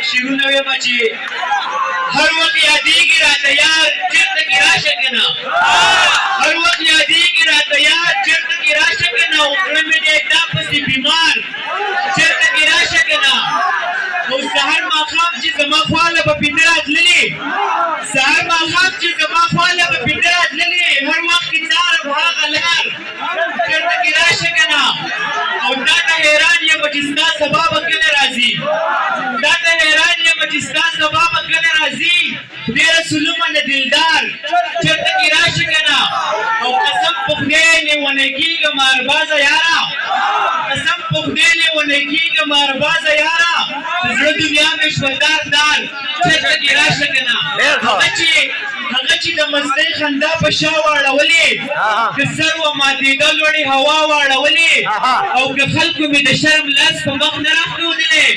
شیرونه ویمه چې هر وخت یادېږي راته یار چېرته کې راشه که نه هر وخت یادېږي راته یار چېرته کې راشه که نه وکړه مې دی دا پسې بیمار چېرته کې راشه که نه او سهار ماښام چې زما خواله به پنده راتللې سهار ماښام چې زما خواله به پنده راتللې هر وخت کې څارم هغه لار چېرته کې راشه که نه او تا ته حیران یم چې ستا سبا به کله راځي تا ته حیران یم چې ستا سبا به کله راځي ډېره سلومنه دلدار چېرته کې راشه که نه او قسم په خدای لیونی کېږم ماربازه یاره قسم په خدای لیونی کېږم ماربازه یاره د زړه دنیا مې شوه دار دار چېرته کې راشه که نه هغه چې د مستۍ خندا په شا واړولې که سر و ماتېده لوړې هوا واړولې او که خلکو مې د شرم لاس په مخ نه راښودلې